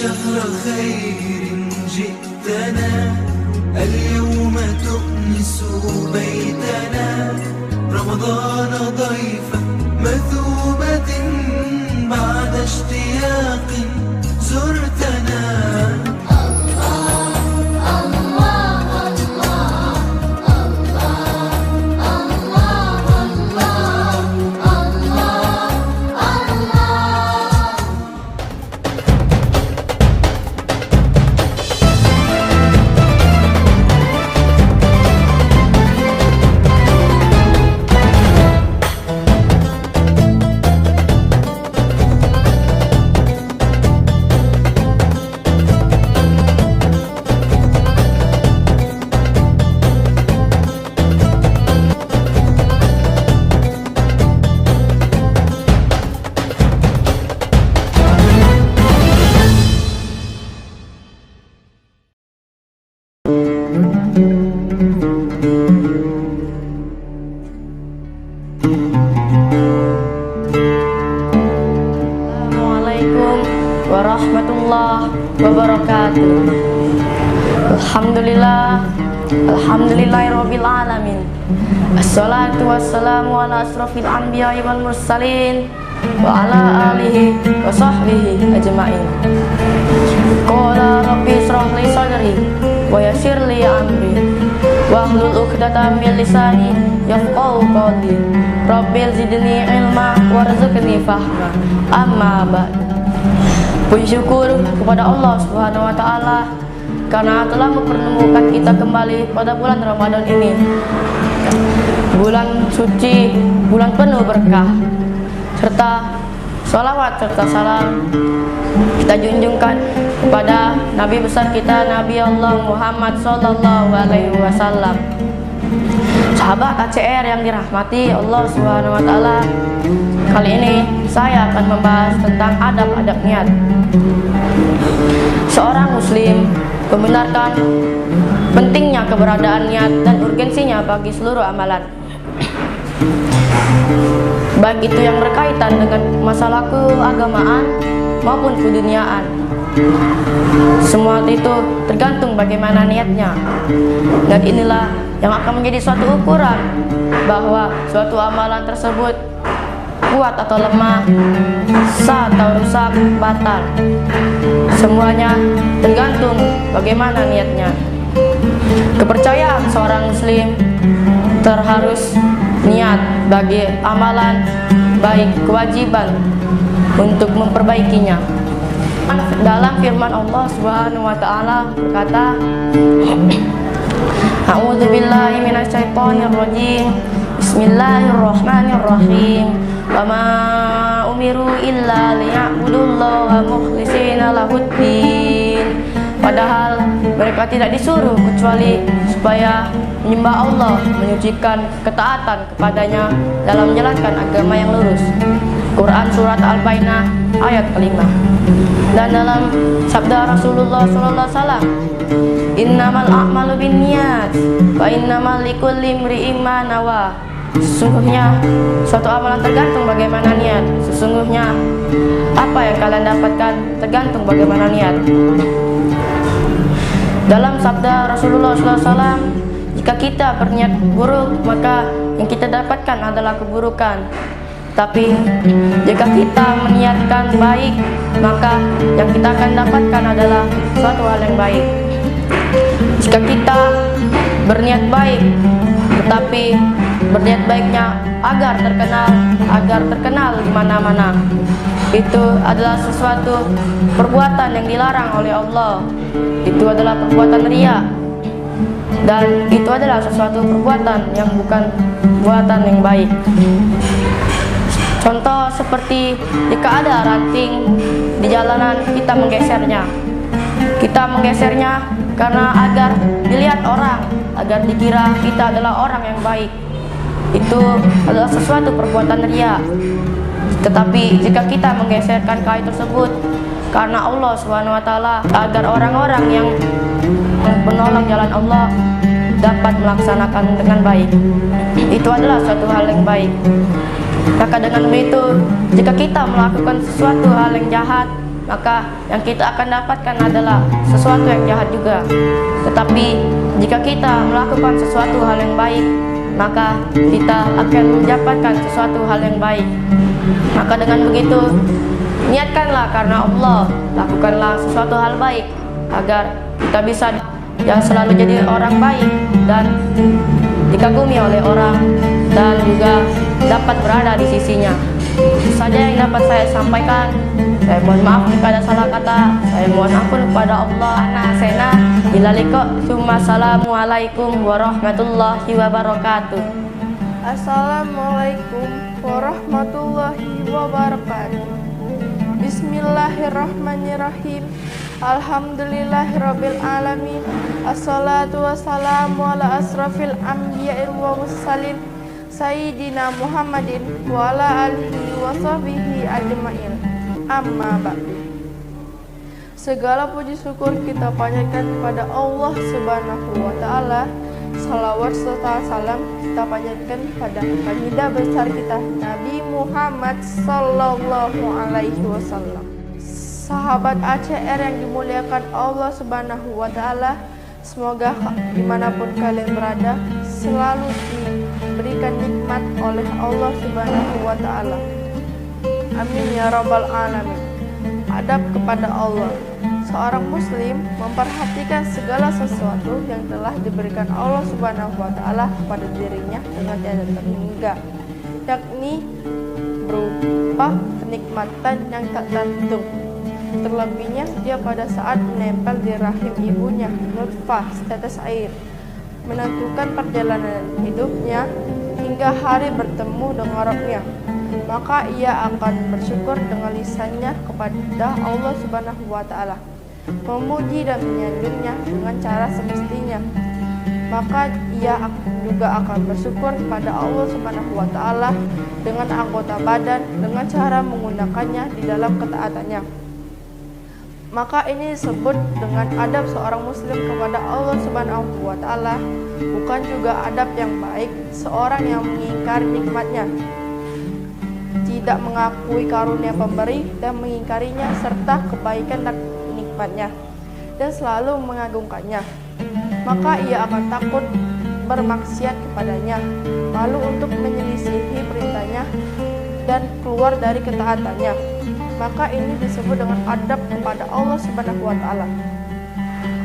شهر خير جئتنا اليوم تؤنس بيتنا رمضان ضيفا مثوبة بعد اشتياق زرتنا Assalamualaikum warahmatullahi wabarakatuh. Alhamdulillahirabbil alamin. Assalatu wassalamu ala asrofil anbiya'i wal mursalin wa ala alihi wa sahbihi ajma'in. Qala rabbi israh li sadri wa yassir li amri wahlul 'uqdatam min lisani yafqahu qawli. Rabbil zidni ilma warzuqni fahma. Amma ba'd. Puji syukur kepada Allah Subhanahu wa taala karena telah mempertemukan kita kembali pada bulan Ramadan ini. Bulan suci, bulan penuh berkah. Serta sholawat serta salam kita junjungkan kepada Nabi besar kita, Nabi Allah Muhammad sallallahu alaihi wasallam. Sahabat ACR yang dirahmati Allah Subhanahu wa taala, kali ini saya akan membahas tentang adab-adab niat. Seorang muslim membenarkan pentingnya keberadaan niat dan urgensinya bagi seluruh amalan, baik itu yang berkaitan dengan masalah keagamaan maupun keduniaan. Semua itu tergantung bagaimana niatnya, dan inilah yang akan menjadi suatu ukuran bahwa suatu amalan tersebut kuat atau lemah, sah atau rusak, batal. Semuanya tergantung bagaimana niatnya. Kepercayaan seorang muslim terharus niat bagi amalan baik kewajiban untuk memperbaikinya. Dalam firman Allah Subhanahu wa taala berkata, A'udzu billahi minasyaitonir rajim. Bismillahirrahmanirrahim. Wa ma umiru illa liya'budullaha mukhlishina lahuddin. Padahal mereka tidak disuruh kecuali supaya menyembah Allah, menyucikan ketaatan kepadanya dalam menjalankan agama yang lurus. Quran surat Al-Baqarah ayat kelima. Dan dalam sabda Rasulullah sallallahu alaihi wasallam, innamal a'malu binniyat wa innamal likulli imri'in ma nawa. Sesungguhnya suatu amalan tergantung bagaimana niat. Sesungguhnya apa yang kalian dapatkan tergantung bagaimana niat. Dalam sabda Rasulullah sallallahu alaihi wasallam, jika kita berniat buruk maka yang kita dapatkan adalah keburukan. Tapi jika kita meniatkan baik, maka yang kita akan dapatkan adalah suatu hal yang baik. Jika kita berniat baik, tetapi berniat baiknya agar terkenal di mana-mana, itu adalah sesuatu perbuatan yang dilarang oleh Allah. Itu adalah perbuatan riya, dan itu adalah sesuatu perbuatan yang bukan perbuatan yang baik. Contoh seperti jika ada ranting di jalanan, kita menggesernya. Kita menggesernya karena agar dilihat orang, agar dikira kita adalah orang yang baik. Itu adalah sesuatu perbuatan riya. Tetapi jika kita menggeserkan kayu tersebut karena Allah Subhanahu wa taala, agar orang-orang yang menolak jalan Allah dapat melaksanakan dengan baik, itu adalah suatu hal yang baik. Maka dengan begitu, jika kita melakukan sesuatu hal yang jahat, maka yang kita akan dapatkan adalah sesuatu yang jahat juga. Tetapi jika kita melakukan sesuatu hal yang baik, maka kita akan mendapatkan sesuatu hal yang baik. Maka dengan begitu, niatkanlah karena Allah, lakukanlah sesuatu hal baik agar kita bisa yang selalu jadi orang baik dan dikagumi oleh orang dan juga dapat berada di sisinya. Itu saja yang dapat saya sampaikan. Saya mohon maaf jika ada salah kata. Saya mohon ampun kepada Allah. Ana Sena ilaliko. Assalamualaikum warahmatullahi wabarakatuh. Assalamualaikum warahmatullahi wabarakatuh. Bismillahirrahmanirrahim. Alhamdulillahirabbil alamin. Assalatu wassalamu ala asrafil anbiya'i wa mursalin Sayyidina Muhammadin wa ala alihi wa sahbihi ajma'in. Amma ba'du. Segala puji syukur kita panjatkan kepada Allah Subhanahu wa taala. Salawat serta salam kita panjatkan kepada baginda besar kita Nabi Muhammad sallallahu alaihi wasallam. Sahabat ACR yang dimuliakan Allah Subhanahu wa taala, semoga dimanapun kalian berada selalu diberikan nikmat oleh Allah Subhanahu wa taala. Amin ya rabbal alamin. Adab kepada Allah. Seorang muslim memperhatikan segala sesuatu yang telah diberikan Allah Subhanahu wa taala kepada dirinya dengan tiada terhingga, yakni berupa kenikmatan yang tak terhitung. Terlebihnya dia pada saat menempel di rahim ibunya, nutfah, setetes air, menentukan perjalanan hidupnya hingga hari bertemu dengan Rabbnya. Maka ia akan bersyukur dengan lisannya kepada Allah Subhanahu wa taala, memuji dan menyanjungnya dengan cara semestinya. Maka ia juga akan bersyukur kepada Allah Subhanahu wa taala dengan anggota badan dengan cara menggunakannya di dalam ketaatannya. Maka ini disebut dengan adab seorang muslim kepada Allah Subhanahu wa taala, bukan juga adab yang baik seorang yang mengingkari nikmatnya, tidak mengakui karunia pemberi dan mengingkarinya serta kebaikan dan nikmatnya, dan selalu mengagungkannya. Maka ia akan takut bermaksiat kepadanya, malu untuk menyelisihi perintahnya dan keluar dari ketaatannya. Maka ini disebut dengan adab kepada Allah Subhanahu wa taala.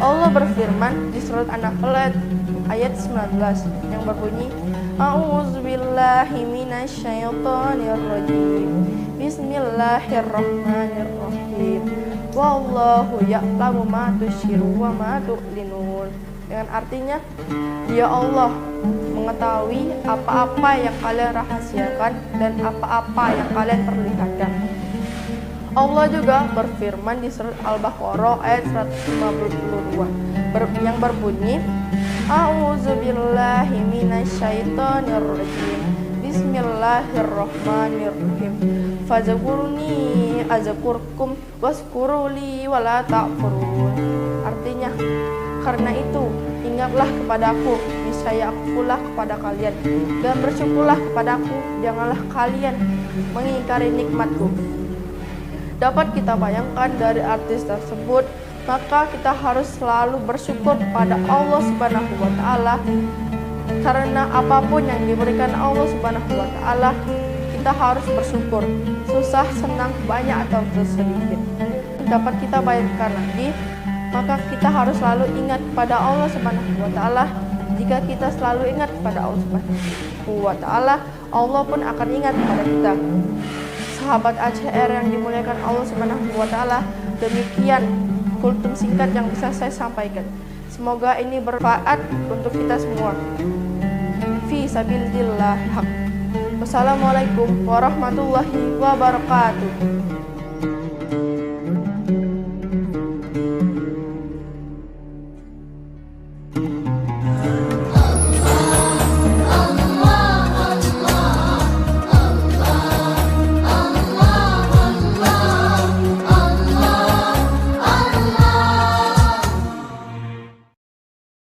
Allah berfirman di surat An-Nahl ayat 19 yang berbunyi, A'udzubillahi minasyaitonirrajim. Bismillahirrahmanirrahim. Wallahu ya'lamu ma tusyirun wa ma tu'linun. Dengan artinya, ya Allah mengetahui apa-apa yang kalian rahasiakan dan apa-apa yang kalian perlihatkan. Allah juga berfirman di surat Al-Baqarah ayat 152 yang berbunyi, A'udzubillahi minasyaitonirrajim. Bismillahirrahmanirrahim. Fazkuruni azkurkum waskuruli wala ta'furun. Artinya, karena itu ingatlah kepadaku, niscaya aku pula kepada kalian, dan bersyukurlah kepadaku, janganlah kalian mengingkari nikmatku. Dapat kita bayangkan dari artis tersebut, maka kita harus selalu bersyukur kepada Allah Subhanahu wa taala, karena apapun yang diberikan Allah Subhanahu wa taala kita harus bersyukur, susah, senang, banyak atau sedikit. Dapat kita bayangkan lagi, maka kita harus selalu ingat kepada Allah Subhanahu wa taala. Jika kita selalu ingat kepada Allah Subhanahu wa taala, Allah pun akan ingat kepada kita. Sahabat ACR yang dimuliakan Allah Subhanahu wa taala, demikian kultum singkat yang bisa saya sampaikan. Semoga ini bermanfaat untuk kita semua. Fi sabilillah haq. Wassalamualaikum warahmatullahi wabarakatuh.